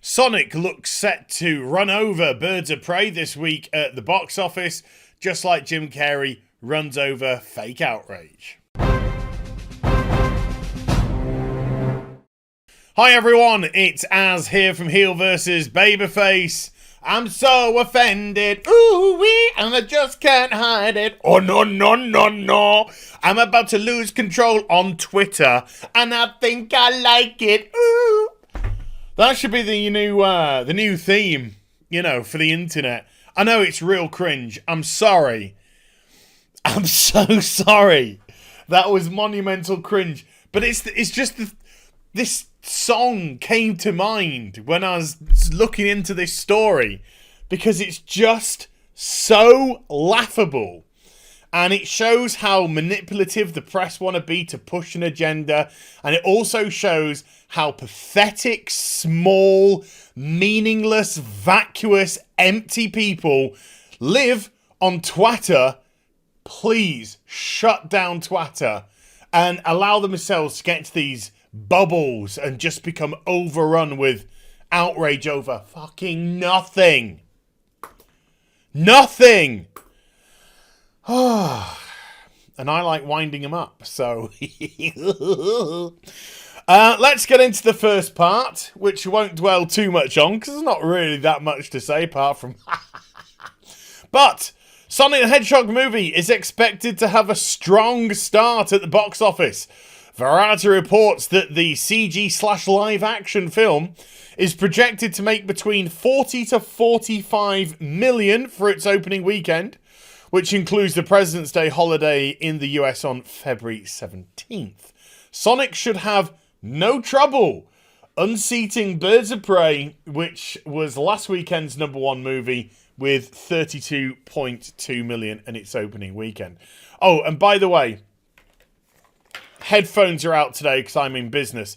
Sonic looks set to run over Birds of Prey this week at the box office, just like Jim Carrey runs over fake Outrage. Hi everyone, it's Az here from HeelvsBabyface. I'm so offended, ooh-wee, and I just can't hide it. Oh no, no, no, no. I'm about to lose control on Twitter, and I think I like it, ooh. That should be the new theme, for the internet. I know it's real cringe. I'm sorry. I'm so sorry. That was monumental cringe. But it's just this song came to mind when I was looking into this story because it's just so laughable. And it shows how manipulative the press want to be to push an agenda. And it also shows how pathetic, small, meaningless, vacuous, empty people live on Twitter. Please shut down Twitter and allow themselves to get into these bubbles and just become overrun with outrage over fucking nothing. Nothing. And I like winding them up, so let's get into the first part, which won't dwell too much on because there's not really that much to say apart from but Sonic the Hedgehog movie is expected to have a strong start at the box office. Variety reports that the CG/live action film is projected to make between 40 to 45 million for its opening weekend, which includes the President's Day holiday in the US on February 17th. Sonic should have no trouble unseating Birds of Prey, which was last weekend's number one movie with 32.2 million in its opening weekend. Oh, and by the way, headphones are out today because I'm in business.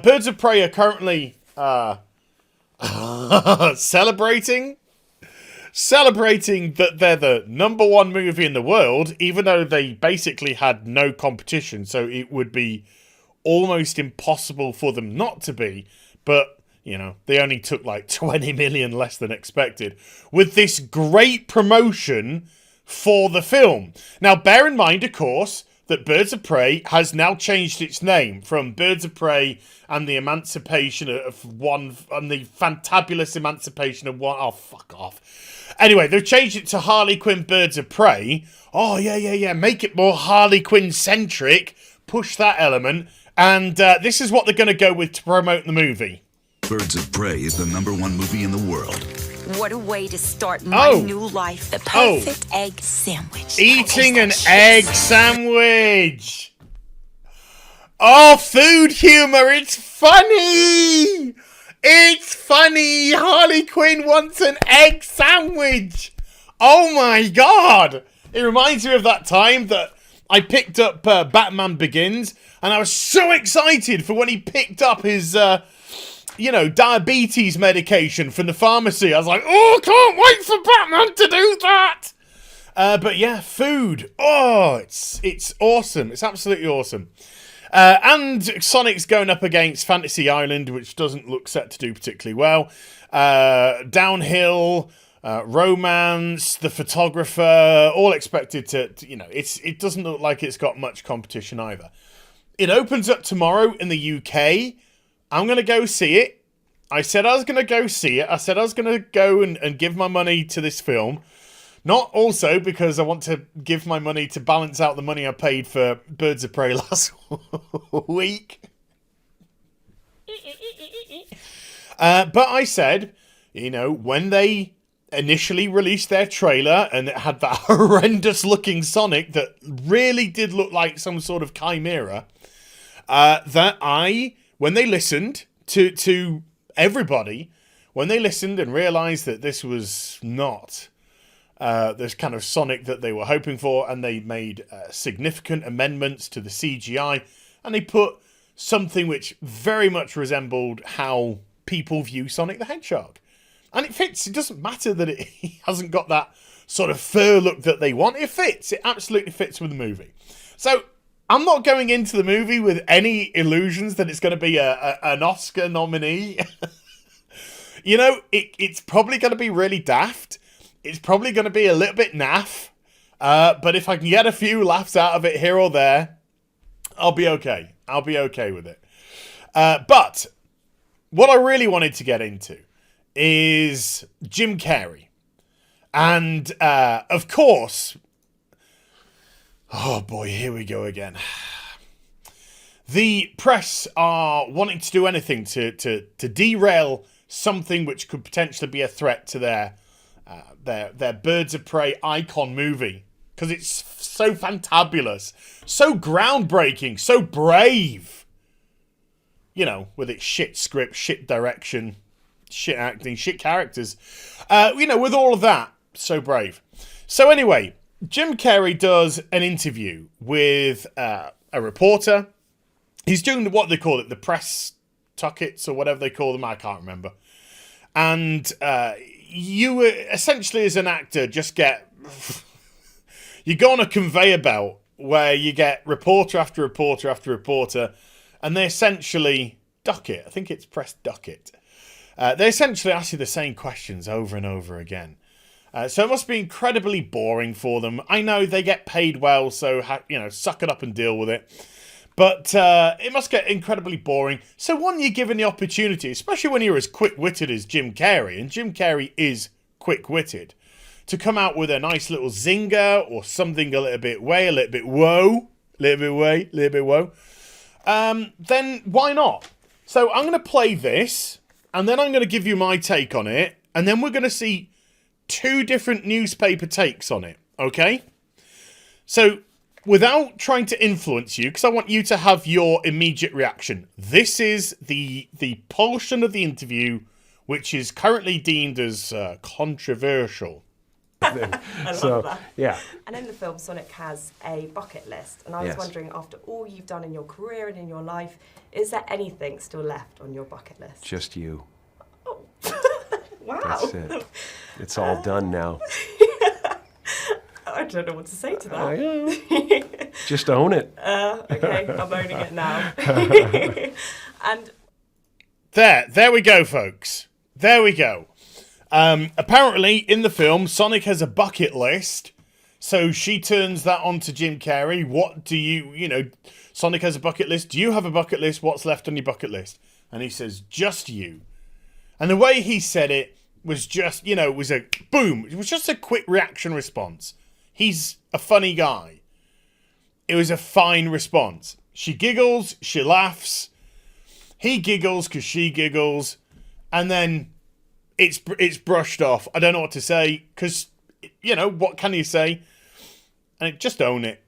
Birds of Prey are currently celebrating that they're the number one movie in the world, even though they basically had no competition, so it would be almost impossible for them not to be, but, they only took like 20 million less than expected, with this great promotion for the film. Now, bear in mind, of course, that Birds of Prey has now changed its name from Birds of Prey and the Emancipation of One, and the Fantabulous Emancipation of One. Oh, fuck off. Anyway, they've changed it to Harley Quinn Birds of Prey. Oh, yeah. Make it more Harley Quinn-centric. Push that element. And this is what they're going to go with to promote the movie. Birds of Prey is the number one movie in the world. What a way to start my new life. The perfect egg sandwich. Eating an egg sandwich. Oh, food humor. It's funny. It's funny. Harley Quinn wants an egg sandwich. Oh my God. It reminds me of that time that I picked up Batman Begins, and I was so excited for when he picked up his diabetes medication from the pharmacy. I was like, oh, can't wait for Batman to do that. But yeah, food. Oh, it's awesome. It's absolutely awesome. And Sonic's going up against Fantasy Island, which doesn't look set to do particularly well. Downhill, Romance, The Photographer, all expected to it doesn't look like it's got much competition either. It opens up tomorrow in the UK. I'm going to go see it. I said I was going to go see it. I said I was going to go and give my money to this film. Not also because I want to give my money to balance out the money I paid for Birds of Prey last week. But I said, when they initially released their trailer and it had that horrendous looking Sonic that really did look like some sort of chimera, when they listened to everybody, when they listened and realized that this was not this kind of Sonic that they were hoping for, and they made significant amendments to the CGI, and they put something which very much resembled how people view Sonic the Hedgehog. And it fits. It doesn't matter that he hasn't got that sort of fur look that they want. It fits. It absolutely fits with the movie. So I'm not going into the movie with any illusions that it's going to be an Oscar nominee. You know, it's probably going to be really daft. It's probably going to be a little bit naff. But if I can get a few laughs out of it here or there, I'll be okay. I'll be okay with it. But what I really wanted to get into is Jim Carrey. And, of course... Oh boy, here we go again. The press are wanting to do anything to derail something which could potentially be a threat to their Birds of Prey icon movie. Because it's so fantabulous, so groundbreaking, so brave. You know, with its shit script, shit direction, shit acting, shit characters. You know, with all of that, so brave. So anyway, Jim Carrey does an interview with a reporter. He's doing what they call it, the press tuckets or whatever they call them. I can't remember. And you essentially, as an actor, just get... you go on a conveyor belt where you get reporter after reporter after reporter, and they essentially duck it. I think it's press duck it. They essentially ask you the same questions over and over again. So it must be incredibly boring for them. I know they get paid well, so you know, suck it up and deal with it. But it must get incredibly boring. So when you're given the opportunity, especially when you're as quick-witted as Jim Carrey, and Jim Carrey is quick-witted, to come out with a nice little zinger or something a little bit way, a little bit whoa, then why not? So I'm going to play this, and then I'm going to give you my take on it, and then we're going to see 2 different newspaper takes on it, okay? So, without trying to influence you, because I want you to have your immediate reaction, this is the portion of the interview which is currently deemed as controversial. I love that. Yeah. And in the film, Sonic has a bucket list. And I was wondering, after all you've done in your career and in your life, is there anything still left on your bucket list? Just you. Oh. Wow. That's it. It's all done now. I don't know what to say to that. I know. Just own it. Okay, I'm owning it now. And there we go, folks. There we go. Apparently, in the film, Sonic has a bucket list. So she turns that on to Jim Carrey. What do you know, Sonic has a bucket list. Do you have a bucket list? What's left on your bucket list? And he says, just you. And the way he said it was just, you know, it was a boom. It was just a quick reaction response. He's a funny guy. It was a fine response. She giggles, she laughs. He giggles because she giggles. And then it's brushed off. I don't know what to say because, you know, what can you say? And just own it.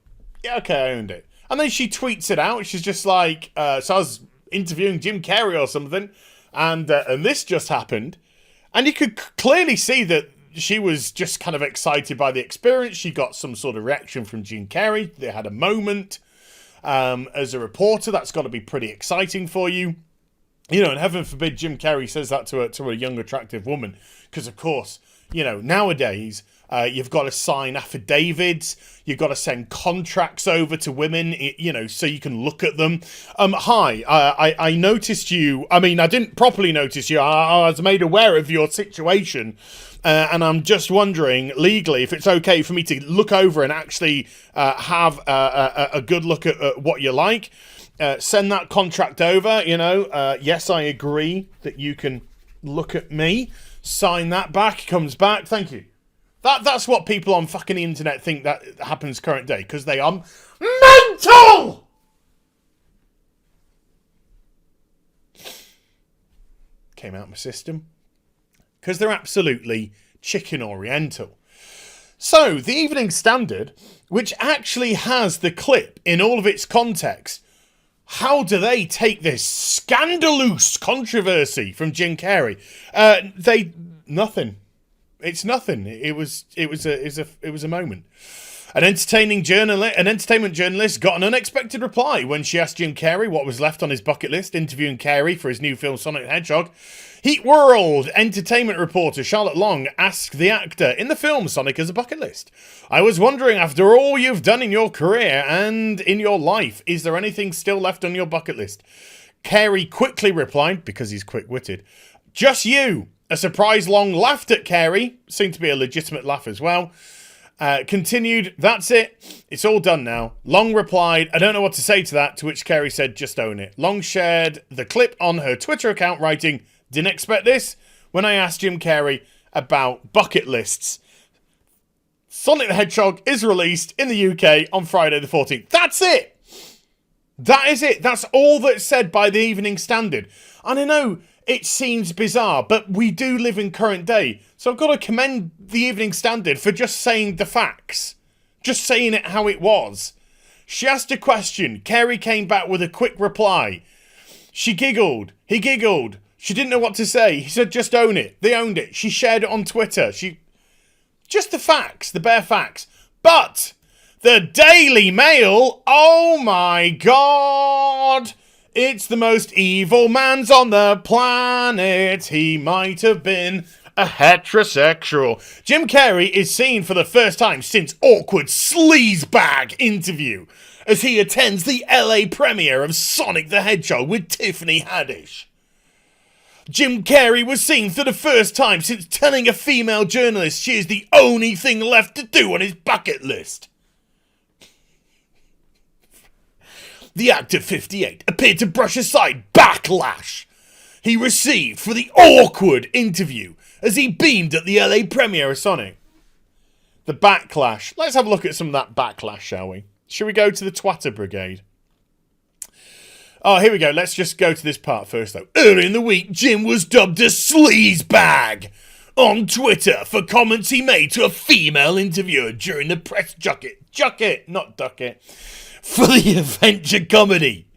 Yeah, okay, I owned it. And then she tweets it out. She's just like, so I was interviewing Jim Carrey or something. And this just happened. And you could clearly see that she was just kind of excited by the experience. She got some sort of reaction from Jim Carrey. They had a moment. As a reporter, that's got to be pretty exciting for you. You know, and heaven forbid Jim Carrey says that to a young, attractive woman. Because, of course, you know, nowadays, you've got to sign affidavits. You've got to send contracts over to women, you know, so you can look at them. Hi, I noticed you. I mean, I didn't properly notice you. I was made aware of your situation. And I'm just wondering, legally, if it's okay for me to look over and actually have a good look at what you like. Send that contract over, you know. Yes, I agree that you can look at me. Sign that back. Comes back. Thank you. That's what people on fucking the internet think that happens current day. Because they are mental! Came out my system. Because they're absolutely chicken oriental. So, the Evening Standard, which actually has the clip in all of its context, how do they take this scandalous controversy from Jim Carrey? Nothing. It's nothing. It was a moment. An entertainment journalist got an unexpected reply when she asked Jim Carrey what was left on his bucket list, interviewing Carrey for his new film Sonic the Hedgehog. Heat World entertainment reporter Charlotte Long asked the actor, in the film Sonic has a bucket list. I was wondering, after all you've done in your career and in your life, is there anything still left on your bucket list? Carrey quickly replied, because he's quick-witted, just you. A surprise Long laughed at Carrey. Seemed to be a legitimate laugh as well. Continued, that's it. It's all done now. Long replied, I don't know what to say to that, to which Carrey said, just own it. Long shared the clip on her Twitter account, writing, didn't expect this when I asked Jim Carrey about bucket lists. Sonic the Hedgehog is released in the UK on Friday the 14th. That's it. That is it. That's all that's said by the Evening Standard. And I know it seems bizarre, but we do live in current day. So I've got to commend the Evening Standard for just saying the facts. Just saying it how it was. She asked a question. Carrey came back with a quick reply. She giggled. He giggled. She didn't know what to say. He said, just own it. They owned it. She shared it on Twitter. Just the facts. The bare facts. But the Daily Mail, oh my God. It's the most evil man's on the planet. He might have been a heterosexual. Jim Carrey is seen for the first time since awkward sleazebag interview as he attends the LA premiere of Sonic the Hedgehog with Tiffany Haddish. Jim Carrey was seen for the first time since telling a female journalist she is the only thing left to do on his bucket list. The actor, 58, appeared to brush aside backlash he received for the awkward interview as he beamed at the LA premiere of Sonic. The backlash. Let's have a look at some of that backlash, shall we? Shall we go to the Twatter Brigade? Oh, here we go. Let's just go to this part first, though. Earlier in the week, Jim was dubbed a sleazebag on Twitter for comments he made to a female interviewer during the press junket, not ducket, for the adventure comedy.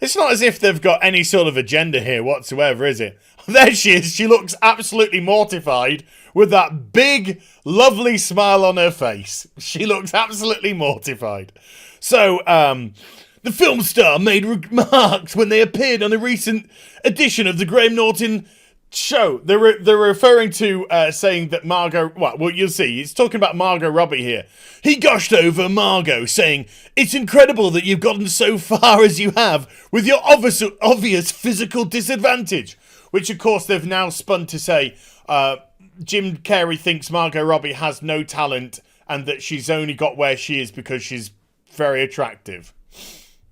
It's not as if they've got any sort of agenda here whatsoever, is it? There she is. She looks absolutely mortified with that big, lovely smile on her face. She looks absolutely mortified. So, the film star made remarks when they appeared on a recent edition of the Graham Norton show. They're referring to saying that Margot... Well, you'll see. He's talking about Margot Robbie here. He gushed over Margot, saying, it's incredible that you've gotten so far as you have with your obvious physical disadvantage. Which, of course, they've now spun to say Jim Carrey thinks Margot Robbie has no talent and that she's only got where she is because she's very attractive.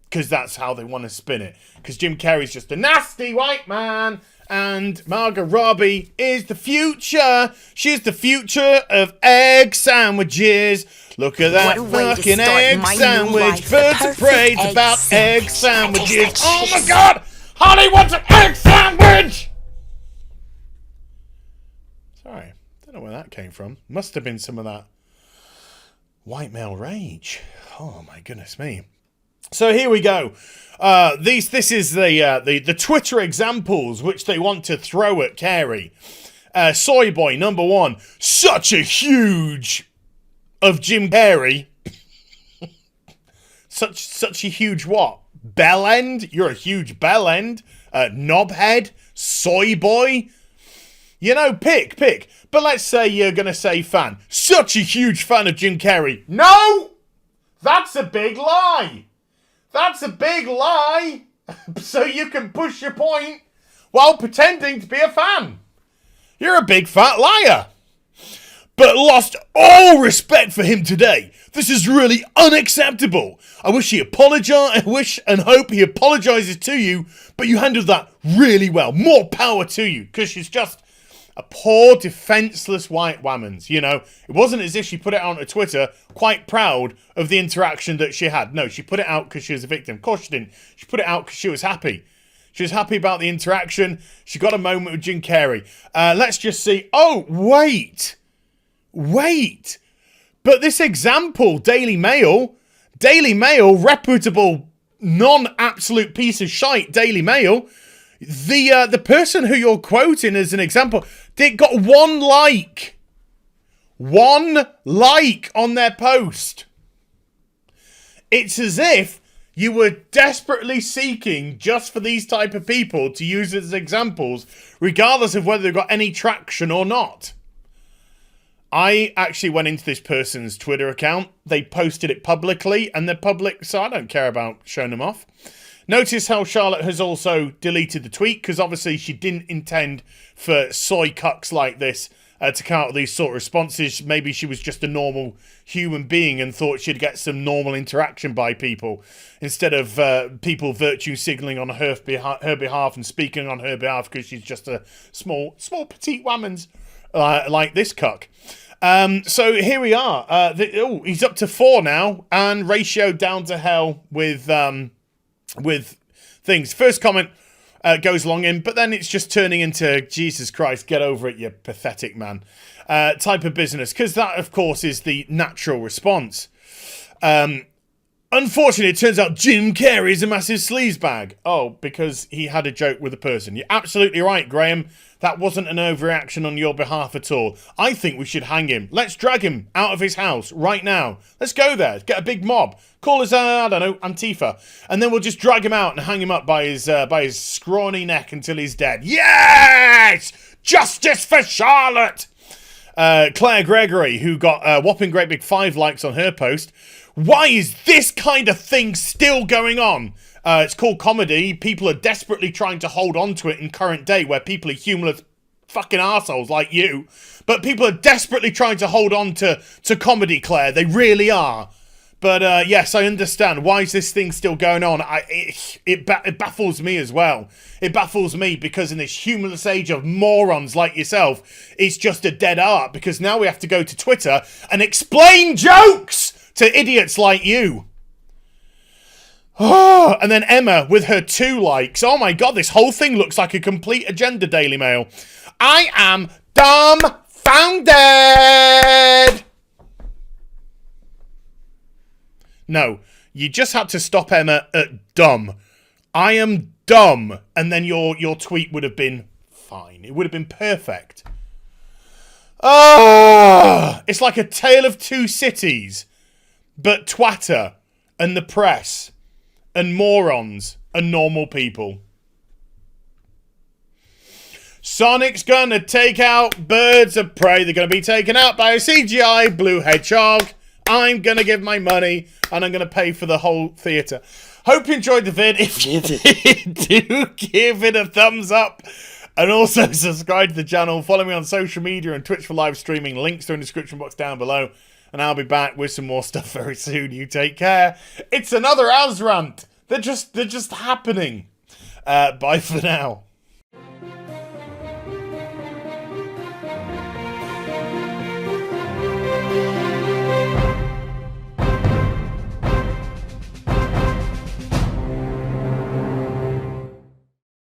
Because that's how they want to spin it. Because Jim Carrey's just a nasty white man. And Margot Robbie is the future. She's the future of egg sandwiches. Look at that fucking egg sandwich. Birds of Prey. It's about egg sandwiches. Oh my God! Holly wants an egg sandwich! Sorry. Don't know where that came from. Must have been some of that white male rage. Oh my goodness me. So here we go. This is the Twitter examples which they want to throw at Carrey. Soy Boy, number 1. Such a huge of Jim Carrey. such a huge what? Bell end? You're a huge bell end. Knobhead. Soy Boy. You know, pick. But let's say you're going to say fan. Such a huge fan of Jim Carrey. No! That's a big lie. That's a big lie. So you can push your point while pretending to be a fan. You're a big fat liar. But lost all respect for him today. This is really unacceptable. I wish and hope he apologizes to you, but you handled that really well. More power to you, because she's just a poor, defenseless white woman. You know, it wasn't as if she put it out on Twitter quite proud of the interaction that she had. No, she put it out because she was a victim. Of course she didn't. She put it out because she was happy. She was happy about the interaction. She got a moment with Jim Carrey. Let's just see. Oh, wait. But this example, Daily Mail, reputable, non-absolute piece of shite Daily Mail, the person who you're quoting as an example, they got 1 like. 1 like on their post. It's as if you were desperately seeking just for these type of people to use as examples, regardless of whether they've got any traction or not. I actually went into this person's Twitter account. They posted it publicly, and they're public, so I don't care about showing them off. Notice how Charlotte has also deleted the tweet, because obviously she didn't intend for soy cucks like this to come out with these sort of responses. Maybe she was just a normal human being and thought she'd get some normal interaction by people, instead of people virtue signaling on her behalf and speaking on her behalf because she's just a small petite woman's like this cuck. So here we are. He's up to 4 now, and ratio down to hell with things. First comment goes along in, but then it's just turning into, Jesus Christ, get over it, you pathetic man, type of business, because that, of course, is the natural response. Unfortunately, it turns out Jim Carrey is a massive sleazebag. Oh, because he had a joke with a person. You're absolutely right, Graham. That wasn't an overreaction on your behalf at all. I think we should hang him. Let's drag him out of his house right now. Let's go there. Get a big mob. Call us, I don't know, Antifa. And then we'll just drag him out and hang him up by his scrawny neck until he's dead. Yes! Justice for Charlotte! Claire Gregory, who got a whopping great big 5 likes on her post. Why is this kind of thing still going on? It's called comedy. People are desperately trying to hold on to it in current day, where people are humorless fucking arseholes like you. But people are desperately trying to hold on to comedy, Claire. They really are. But yes, I understand. Why is this thing still going on? It baffles me as well. It baffles me because in this humorless age of morons like yourself, it's just a dead art, because now we have to go to Twitter and explain jokes to idiots like you. Oh, and then Emma with her 2 likes. Oh my god, this whole thing looks like a complete agenda, Daily Mail. I am dumbfounded. No, you just had to stop Emma at dumb. I am dumb. And then your tweet would have been fine. It would have been perfect. Oh, it's like a tale of 2 cities. But Twitter and the press and morons and normal people. Sonic's gonna take out Birds of Prey. They're gonna be taken out by a CGI blue hedgehog. I'm gonna give my money and I'm gonna pay for the whole theatre. Hope you enjoyed the vid. If you did, do give it a thumbs up. And also subscribe to the channel. Follow me on social media and Twitch for live streaming. Links are in the description box down below. And I'll be back with some more stuff very soon. You take care. It's another Asrant. They're just happening. Bye for now.